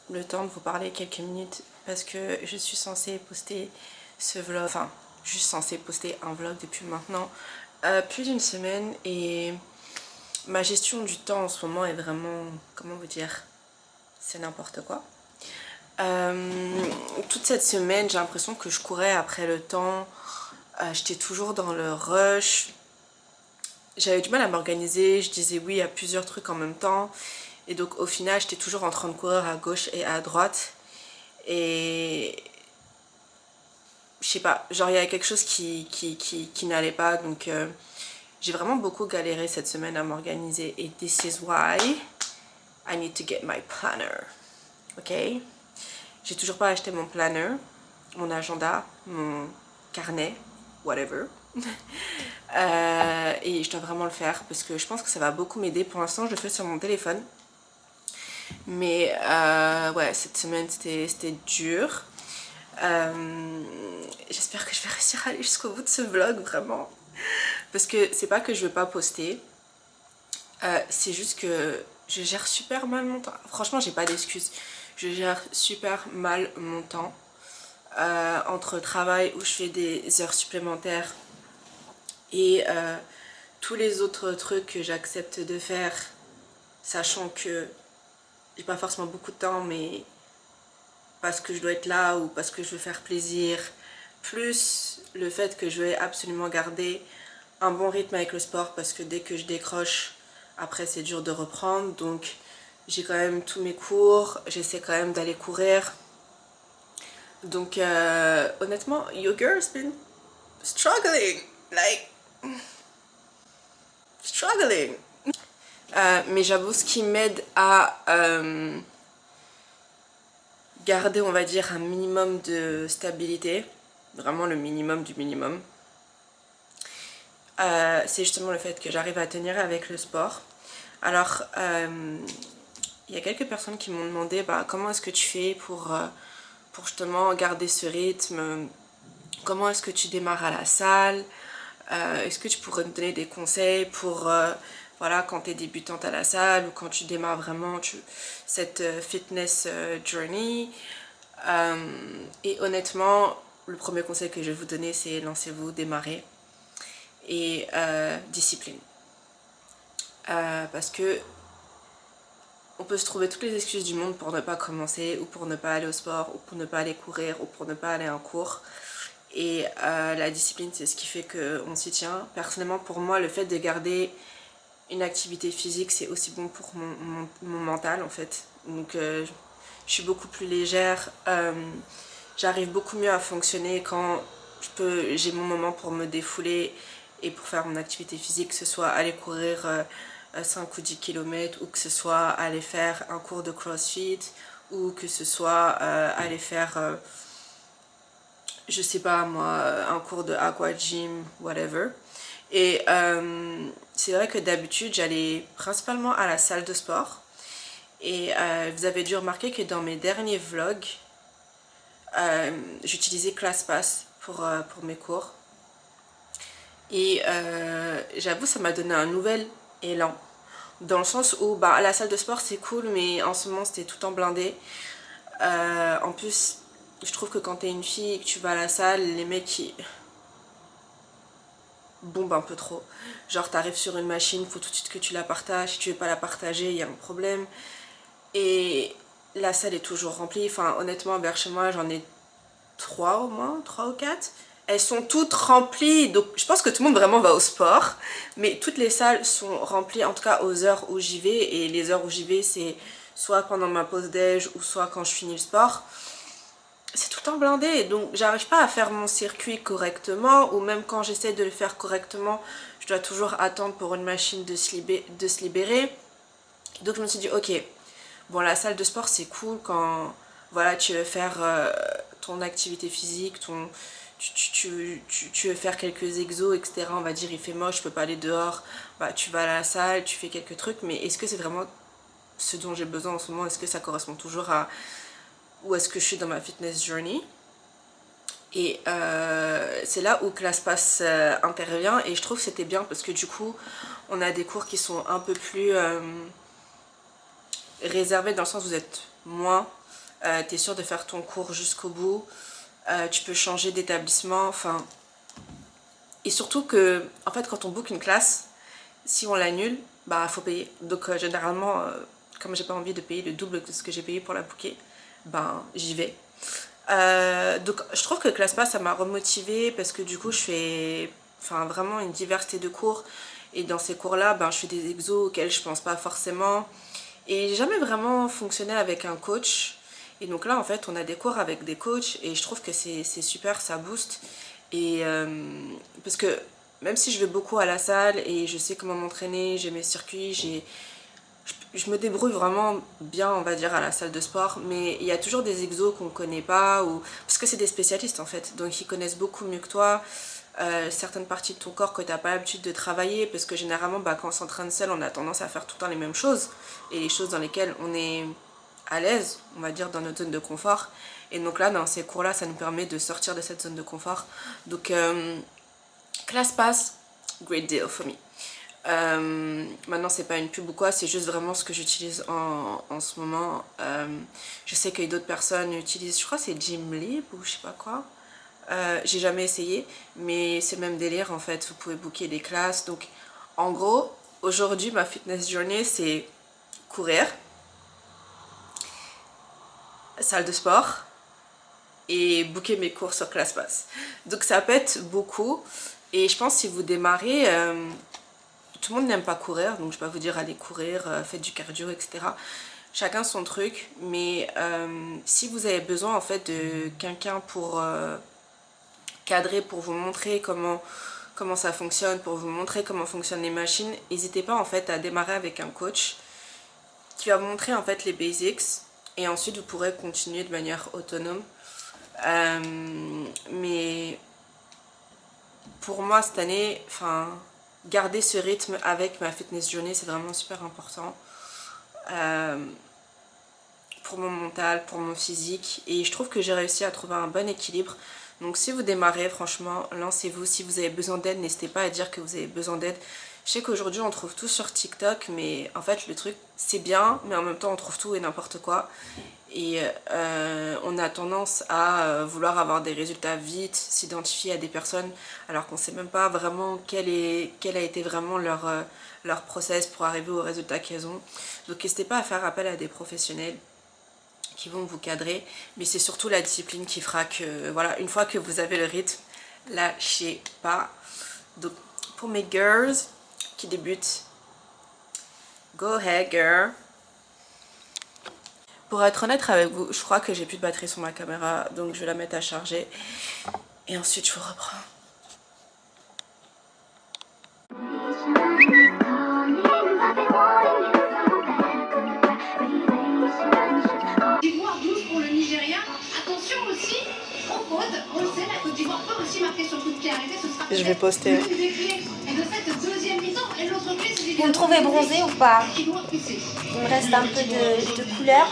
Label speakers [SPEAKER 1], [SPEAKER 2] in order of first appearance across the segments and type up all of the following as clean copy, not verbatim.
[SPEAKER 1] le temps de vous parler quelques minutes parce que je suis censée poster ce vlog, enfin juste censée poster un vlog depuis maintenant plus d'une semaine et ma gestion du temps en ce moment est vraiment, comment vous dire, c'est n'importe quoi. Toute cette semaine j'ai l'impression que je courais après le temps, j'étais toujours dans le rush, j'avais du mal à m'organiser, je disais oui à plusieurs trucs en même temps et donc au final j'étais toujours en train de courir à gauche et à droite et je sais pas, genre il y avait quelque chose qui n'allait pas donc j'ai vraiment beaucoup galéré cette semaine à m'organiser et this is why I need to get my planner, ok? J'ai toujours pas acheté mon planner, mon agenda, mon carnet, whatever. Et je dois vraiment le faire parce que je pense que ça va beaucoup m'aider. Pour l'instant je le fais sur mon téléphone. Mais ouais, cette semaine c'était dur. J'espère que je vais réussir à aller jusqu'au bout de ce vlog vraiment. Parce que c'est pas que je veux pas poster. C'est juste que je gère super mal mon temps. Franchement j'ai pas d'excuses. Je gère super mal mon temps. Entre travail où je fais des heures supplémentaires et tous les autres trucs que j'accepte de faire, sachant que j'ai pas forcément beaucoup de temps, mais parce que je dois être là ou parce que je veux faire plaisir, plus le fait que je vais absolument garder un bon rythme avec le sport parce que dès que je décroche, après c'est dur de reprendre, donc j'ai quand même tous mes cours, j'essaie quand même d'aller courir. Donc honnêtement, your girl's been struggling, like struggling. Mais j'avoue, ce qui m'aide à garder, on va dire, un minimum de stabilité, vraiment le minimum du minimum, c'est justement le fait que j'arrive à tenir avec le sport. Alors, il y a quelques personnes qui m'ont demandé comment est-ce que tu fais pour justement garder ce rythme, comment est-ce que tu démarres à la salle, est-ce que tu pourrais nous donner des conseils pour voilà, quand tu es débutante à la salle ou quand tu démarres vraiment cette fitness journey. Et honnêtement, le premier conseil que je vais vous donner, c'est lancez-vous, démarrez et discipline. Parce que on peut se trouver toutes les excuses du monde pour ne pas commencer ou pour ne pas aller au sport ou pour ne pas aller courir ou pour ne pas aller en cours. Et la discipline, c'est ce qui fait qu'on s'y tient. Personnellement, pour moi, le fait de garder une activité physique, c'est aussi bon pour mon mental, en fait. Donc, je suis beaucoup plus légère. J'arrive beaucoup mieux à fonctionner quand j'ai mon moment pour me défouler et pour faire mon activité physique, que ce soit aller courir 5 ou 10 km ou que ce soit aller faire un cours de crossfit ou que ce soit aller faire je sais pas moi, un cours de aqua gym, whatever. Et c'est vrai que d'habitude j'allais principalement à la salle de sport. Et vous avez dû remarquer que dans mes derniers vlogs, j'utilisais ClassPass pour mes cours. Et j'avoue, ça m'a donné un nouvel élan. Dans le sens où la salle de sport c'est cool, mais en ce moment c'était tout en blindé. En plus, je trouve que quand t'es une fille et que tu vas à la salle, les mecs ils bombent un peu trop. Genre t'arrives sur une machine, faut tout de suite que tu la partages. Si tu veux pas la partager, il y a un problème. Et la salle est toujours remplie. Enfin, honnêtement, vers chez moi, j'en ai 3 au moins, 3 ou 4. Elles sont toutes remplies, donc je pense que tout le monde vraiment va au sport. Mais toutes les salles sont remplies, en tout cas aux heures où j'y vais. Et les heures où j'y vais, c'est soit pendant ma pause déj ou soit quand je finis le sport. C'est tout le temps blindé, donc j'arrive pas à faire mon circuit correctement, ou même quand j'essaie de le faire correctement, je dois toujours attendre pour une machine de se libérer. Donc je me suis dit, ok, bon, la salle de sport c'est cool quand voilà, tu veux faire ton activité physique, tu veux faire quelques exos, etc. On va dire il fait moche, je peux pas aller dehors, tu vas à la salle, tu fais quelques trucs, mais est-ce que c'est vraiment ce dont j'ai besoin en ce moment? Est-ce que ça correspond toujours à où est-ce que je suis dans ma fitness journey? Et c'est là où ClassPass intervient, et je trouve que c'était bien parce que du coup on a des cours qui sont un peu plus réservés, dans le sens où vous êtes moins tu es sûr de faire ton cours jusqu'au bout, tu peux changer d'établissement, enfin... Et surtout que, en fait, quand on book une classe, si on l'annule, bah faut payer. Donc généralement, comme j'ai pas envie de payer le double de ce que j'ai payé pour la booker, ben j'y vais. Donc je trouve que ClassPass ça m'a remotivée parce que du coup je fais vraiment une diversité de cours et dans ces cours là ben, je fais des exos auxquels je pense pas forcément et j'ai jamais vraiment fonctionné avec un coach et donc là en fait on a des cours avec des coachs et je trouve que c'est super, ça booste et parce que même si je vais beaucoup à la salle et je sais comment m'entraîner, j'ai mes circuits, je me débrouille vraiment bien, on va dire, à la salle de sport, mais il y a toujours des exos qu'on ne connaît pas, parce que c'est des spécialistes en fait, donc ils connaissent beaucoup mieux que toi certaines parties de ton corps que tu n'as pas l'habitude de travailler, parce que généralement, bah, quand on s'entraîne seul, on a tendance à faire tout le temps les mêmes choses, et les choses dans lesquelles on est à l'aise, on va dire, dans notre zone de confort. Et donc là, dans ces cours-là, ça nous permet de sortir de cette zone de confort. Donc, ClassPass, great deal for me. Maintenant c'est pas une pub ou quoi, c'est juste vraiment ce que j'utilise en ce moment. Je sais que d'autres personnes utilisent, je crois que c'est Gymlib ou je sais pas quoi. J'ai jamais essayé, mais c'est le même délire en fait, vous pouvez booker des classes. Donc en gros, aujourd'hui ma fitness journée c'est courir, salle de sport et booker mes cours sur ClassPass. Donc ça pète beaucoup et je pense que si vous démarrez... tout le monde n'aime pas courir, donc je vais pas vous dire allez courir, faites du cardio, etc. Chacun son truc, mais si vous avez besoin en fait de quelqu'un pour cadrer, pour vous montrer comment ça fonctionne, pour vous montrer comment fonctionnent les machines, n'hésitez pas en fait à démarrer avec un coach qui va vous montrer en fait les basics et ensuite vous pourrez continuer de manière autonome. Mais pour moi cette année, garder ce rythme avec ma fitness journée, c'est vraiment super important pour mon mental, pour mon physique, et je trouve que j'ai réussi à trouver un bon équilibre. Donc si vous démarrez, franchement, lancez-vous. Si vous avez besoin d'aide, n'hésitez pas à dire que vous avez besoin d'aide. Je sais qu'aujourd'hui on trouve tout sur TikTok, mais en fait le truc c'est bien, mais en même temps on trouve tout et n'importe quoi. Et on a tendance à vouloir avoir des résultats vite, s'identifier à des personnes alors qu'on ne sait même pas vraiment quel a été vraiment leur process pour arriver aux résultats qu'elles ont. Donc n'hésitez pas à faire appel à des professionnels qui vont vous cadrer, mais c'est surtout la discipline qui fera que, voilà, une fois que vous avez le rythme, lâchez pas. Donc pour mes girls qui débutent, go ahead girl. Pour être honnête avec vous, je crois que j'ai plus de batterie sur ma caméra, donc je vais la mettre à charger et ensuite je vous reprends.
[SPEAKER 2] D'Ivoire 12 pour le Nigeria. Attention aussi, on faute, on le sait, la Côte d'Ivoire peut aussi marquer sur coup de pied arrêté. Ce sera
[SPEAKER 1] Je vais poster.
[SPEAKER 2] l'une des clés de cette deuxième mi-temps. Et l'autre clé, c'est
[SPEAKER 3] Vous me trouvez bronzée ou pas?
[SPEAKER 2] qui doit pousser.
[SPEAKER 3] Il me reste un peu de couleur.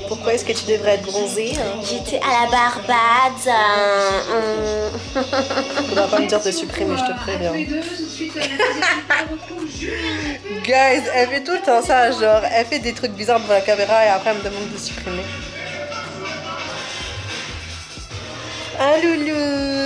[SPEAKER 1] Pourquoi est-ce que tu devrais être bronzée?
[SPEAKER 3] J'étais à la Barbade.
[SPEAKER 1] Faudra pas me dire de supprimer, je te préviens.
[SPEAKER 2] Tout de suite, la deuxième mi-temps retrouve Julien.
[SPEAKER 1] Guys, elle fait tout le temps ça, genre, elle fait des trucs bizarres devant la caméra et après elle me demande de supprimer. Ah loulou!